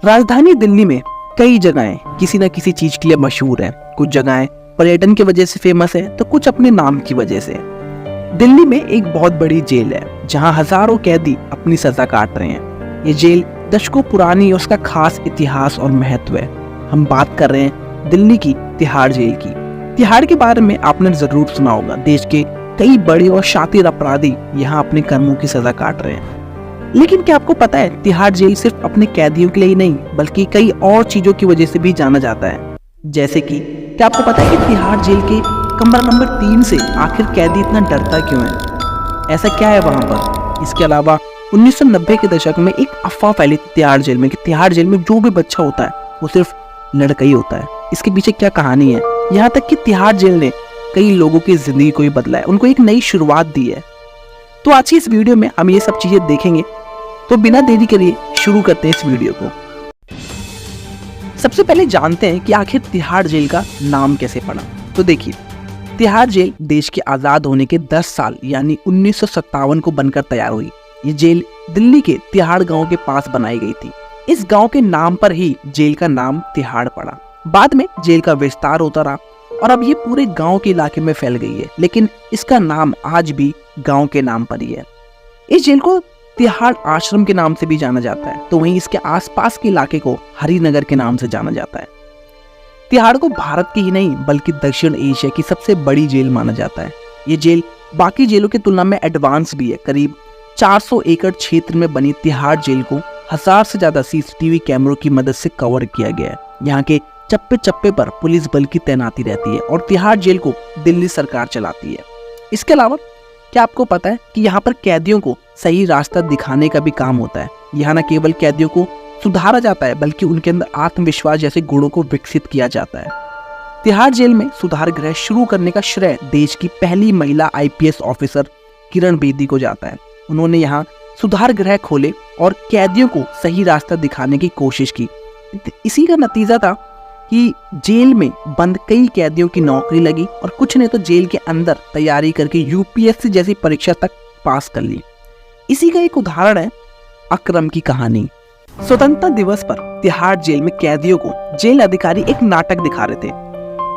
राजधानी दिल्ली में कई जगहें किसी न किसी चीज के लिए मशहूर हैं। कुछ जगहें पर्यटन की वजह से फेमस है तो कुछ अपने नाम की वजह से। दिल्ली में एक बहुत बड़ी जेल है जहां हजारों कैदी अपनी सजा काट रहे हैं। ये जेल दशकों पुरानी और उसका खास इतिहास और महत्व है। हम बात कर रहे हैं दिल्ली की तिहाड़ जेल की। तिहाड़ के बारे में आपने जरूर सुना होगा। देश के कई बड़े और शातिर अपराधी यहाँ अपने कर्मों की सजा काट रहे हैं। लेकिन क्या आपको पता है, तिहाड़ जेल सिर्फ अपने कैदियों के लिए ही नहीं बल्कि कई और चीजों की वजह से भी जाना जाता है। जैसे कि क्या आपको पता है कि तिहाड़ जेल के कमरा नंबर 3 से आखिर कैदी इतना डरता क्यों है? ऐसा क्या है वहां पर? इसके अलावा 1990 के दशक में एक अफवाह फैली थी तिहाड़ जेल में कि तिहाड़ जेल में जो भी बच्चा होता है वो सिर्फ लड़का ही होता है। इसके पीछे क्या कहानी है? यहाँ तक कि तिहाड़ जेल ने कई लोगों की जिंदगी को ही बदला है, उनको एक नई शुरुआत दी है। तो आज की इस वीडियो में हम ये सब चीजें देखेंगे। तो बिना देरी के लिए शुरू करते हैं इस वीडियो को। सबसे पहले जानते हैं कि आखिर तिहाड़ जेल का नाम कैसे पड़ा। तो देखिए, तिहाड़ जेल देश के आजाद होने के 10 साल यानी 1957 को बनकर तैयार हुई। ये जेल दिल्ली के तिहाड़ गांव के पास बनाई गई थी। इस गांव के नाम पर ही जेल का नाम तिहाड़ पड़ा। बाद में जेल का विस्तार होता रहा और अब ये पूरे गांव के इलाके में फैल गई है, लेकिन इसका नाम आज भी गांव के नाम पर ही है। इस जेल को तिहाड़ आश्रम के नाम से भी जाना जाता है, तो वहीं इसके आसपास के इलाके को हरिनगर के नाम से जाना जाता है। तिहाड़ को भारत की ही नहीं बल्कि दक्षिण एशिया की सबसे बड़ी जेल माना जाता है। ये जेल बाकी जेलों की तुलना में एडवांस भी है। करीब 400 एकड़ क्षेत्र में बनी तिहाड़ जेल को 1000 से ज्यादा सीसीटीवी कैमरों की मदद से कवर किया गया है। यहाँ के चप्पे चप्पे पर पुलिस बल की तैनाती रहती है और तिहाड़ जेल को दिल्ली सरकार चलाती है। इसके अलावा क्या आपको पता है कि यहाँ पर कैदियों को सही रास्ता दिखाने का भी काम होता है। यहाँ न केवल कैदियों को सुधारा जाता है बल्कि उनके अंदर आत्मविश्वास जैसे गुणों को विकसित किया जाता है। तिहाड़ जेल में सुधार गृह शुरू करने का श्रेय देश की पहली महिला IPS ऑफिसर किरण बेदी को जाता है। उन्होंने यहाँ सुधार गृह खोले और कैदियों को सही रास्ता दिखाने की कोशिश की। इसी का नतीजा था कि जेल में बंद कई कैदियों की नौकरी लगी और कुछ ने तो जेल के अंदर तैयारी करके UPSC जैसी परीक्षा तक पास कर ली। इसी का एक उदाहरण है अकरम की कहानी। स्वतंत्रता दिवस पर तिहाड़ जेल में कैदियों को जेल अधिकारी एक नाटक दिखा रहे थे,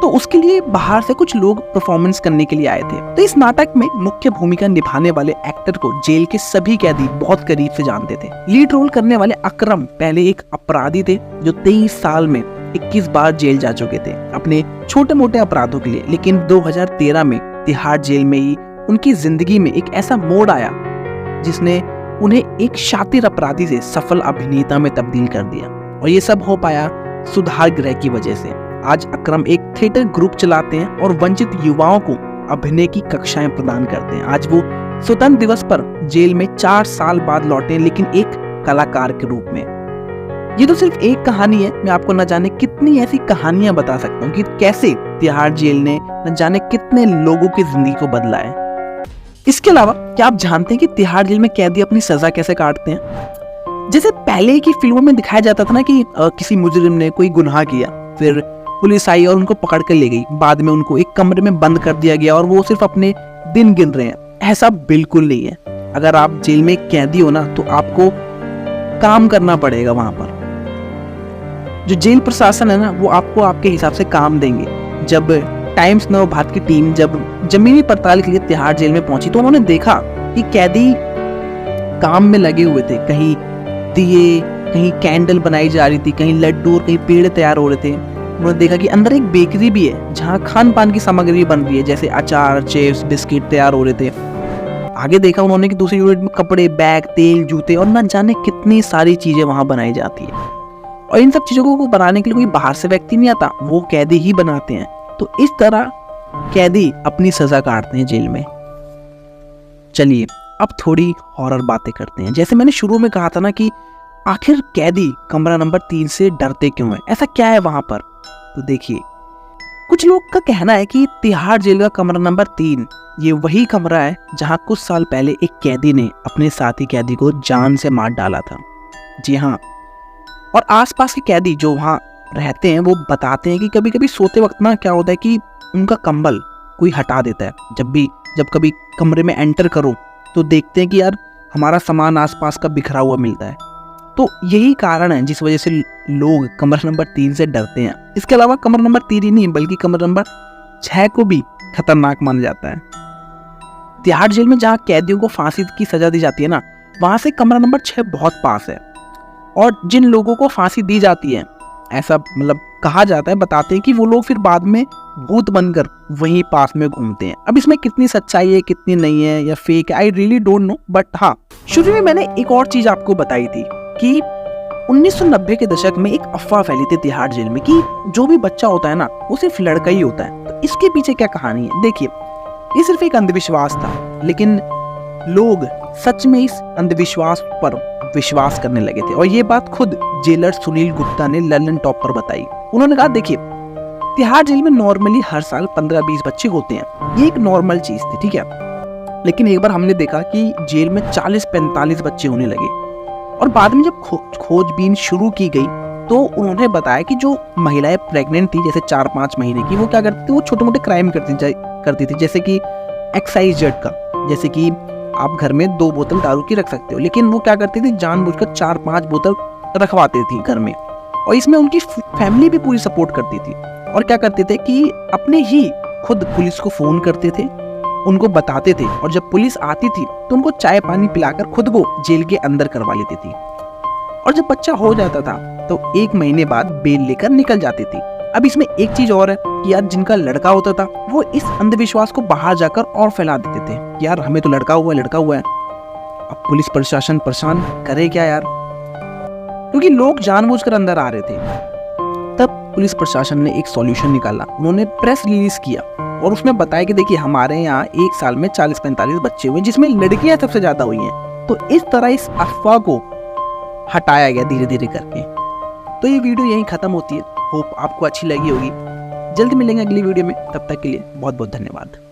तो उसके लिए बाहर से कुछ लोग परफॉर्मेंस करने के लिए आए थे। तो इस नाटक में मुख्य भूमिका निभाने वाले एक्टर को जेल के सभी कैदी बहुत करीब से जानते थे। लीड रोल करने वाले अकरम पहले एक अपराधी थे जो 23 साल में 21 बार जेल जा चुके थे अपने छोटे मोटे अपराधों के लिए। लेकिन 2013 में तिहाड़ जेल में ही उनकी जिंदगी में एक ऐसा मोड़ आया जिसने उन्हें एक शातिर अपराधी से सफल अभिनेता में तब्दील कर दिया। और ये सब हो पाया सुधार गृह की वजह से। आज अकरम एक थिएटर ग्रुप चलाते हैं और वंचित युवाओं को अभिनय की कक्षाएं प्रदान करते हैं। आज वो स्वतंत्रता दिवस पर जेल में 4 साल बाद लौटे, लेकिन एक कलाकार के रूप में। ये तो सिर्फ एक कहानी है, मैं आपको न जाने कितनी ऐसी कहानियां बता सकता हूँ कि कैसे तिहाड़ जेल ने न जाने कितने लोगों की जिंदगी को बदला है। इसके अलावा क्या आप जानते हैं कि तिहाड़ जेल में कैदी अपनी सजा कैसे काटते हैं? जैसे पहले की फिल्मों में दिखाया जाता था ना कि किसी मुजरिम ने कोई गुनाह किया, फिर पुलिस आई और उनको पकड़ कर ले गई, बाद में उनको एक कमरे में बंद कर दिया गया और वो सिर्फ अपने दिन गिन रहे हैं। ऐसा बिल्कुल नहीं है। अगर आप जेल में कैदी हो ना तो आपको काम करना पड़ेगा। वहां पर जो जेल प्रशासन है ना वो आपको आपके हिसाब से काम देंगे। जब टाइम्स नव भारत की टीम जब जमीनी पड़ताल के लिए तिहाड़ जेल में पहुंची तो उन्होंने देखा कि कैदी काम में लगे हुए थे। कहीं दिए, कहीं कैंडल बनाई जा रही थी, कहीं लड्डू और कहीं पेड़ तैयार हो रहे थे। उन्होंने देखा कि अंदर एक बेकरी भी है जहाँ खान पान की सामग्री बन रही है, जैसे अचार, चिप्स, बिस्किट तैयार हो रहे थे। आगे देखा उन्होंने कि दूसरी यूनिट में कपड़े, बैग, तेल, जूते और न जाने कितनी सारी चीजें वहां बनाई जाती है। और इन सब चीजों को बनाने के लिए कोई बाहर से व्यक्ति नहीं आता, वो कैदी ही बनाते हैं। तो इस तरह कैदी अपनी सजा काटते हैं जेल में। चलिए अब थोड़ी हॉरर बातें करते हैं। जैसे मैंने शुरू में कहा था ना कि आखिर कैदी कमरा नंबर 3 से डरते क्यों हैं? ऐसा क्या है वहां पर? तो देखिए, कुछ लोग का कहना है कि तिहाड़ जेल का कमरा नंबर 3 ये वही कमरा है जहां कुछ साल पहले एक कैदी ने अपने साथी कैदी को जान से मार डाला था। जी हाँ, और आसपास के कैदी जो वहां रहते हैं वो बताते हैं कि कभी कभी सोते वक्त ना क्या होता है कि उनका कंबल कोई हटा देता है। जब कभी कमरे में एंटर करो तो देखते हैं कि यार हमारा सामान आसपास का बिखरा हुआ मिलता है। तो यही कारण है जिस वजह से लोग कमरा नंबर 3 से डरते हैं। इसके अलावा कमरा नंबर 3 ही नहीं बल्कि कमरा नंबर 6 को भी खतरनाक माना जाता है। तिहाड़ जेल में जहाँ कैदियों को फांसी की सजा दी जाती है ना, वहाँ से कमरा नंबर 6 बहुत पास है। और जिन लोगों को फांसी दी जाती है, ऐसा मतलब कहा जाता है, बताते हैं कि वो लोग फिर बाद में भूत बनकर वहीं पास में घूमते हैं। अब इसमें कितनी सच्चाई है कितनी नहीं है या फेक है, I really don't know, but हाँ, शुरू में मैंने एक और चीज आपको बताई थी कि 1990 के दशक में एक अफवाह फैली थी तिहाड़ जेल में कि जो भी बच्चा होता है ना वो सिर्फ लड़का ही होता है। तो इसके पीछे क्या कहानी है? देखिए, ये सिर्फ एक अंधविश्वास था, लेकिन लोग सच में इस अंधविश्वास पर विश्वास करने लगे थे। और ये बात खुद जेलर सुनील गुप्ता ने लंदन टॉप पर बताई। उन्होंने कहा, देखिए, तिहाड़ जेल में नॉर्मली हर साल 15-20 बच्चे होते हैं, ये एक नॉर्मल चीज थी, ठीक है। लेकिन एक बार हमने देखा कि जेल में 40-45 बच्चे होने लगे। और बाद में जब खोजबीन शुरू की गई तो उन्होंने बताया कि जो महिलाएं प्रेग्नेंट थी, जैसे 4-5 महीने की, वो क्या करती थी, वो छोटे मोटे क्राइम करती थी, जैसे कि एक्साइज का, जैसे कि आप घर में 2 बोतल दारू की रख सकते हो, लेकिन वो क्या करती थी, जानबूझकर 4-5 बोतल रखवाती थी घर में। और इसमें उनकी फैमिली भी पूरी सपोर्ट करती थी। और क्या करते थे कि अपने ही खुद पुलिस को फोन करते थे, उनको बताते थे, और जब पुलिस आती थी तो उनको चाय पानी पिलाकर खुद को जेल के अंदर करवा लेती थी। और जब बच्चा हो जाता था तो 1 महीने बाद बेल लेकर निकल जाती थी। अब इसमें एक चीज और है कि यार जिनका लड़का होता था वो इस अंधविश्वास को बाहर जाकर और फैला देते थे, यार हमें तो लड़का हुआ है। अब पुलिस प्रशासन परेशान करे क्या यार, क्योंकि लोग जानबूझकर अंदर आ रहे थे। तब पुलिस प्रशासन ने एक सॉल्यूशन निकाला, उन्होंने प्रेस रिलीज किया और उसमें बताया कि देखिए, हमारे यहाँ 1 साल में 40-45 बच्चे हुए, जिसमें लड़कियां सबसे ज्यादा हुई हैं। तो इस तरह इस अफवाह को हटाया गया धीरे धीरे करके। तो ये वीडियो यहीं खत्म होती है। होप आपको अच्छी लगी होगी। जल्द मिलेंगे अगली वीडियो में, तब तक के लिए बहुत बहुत धन्यवाद।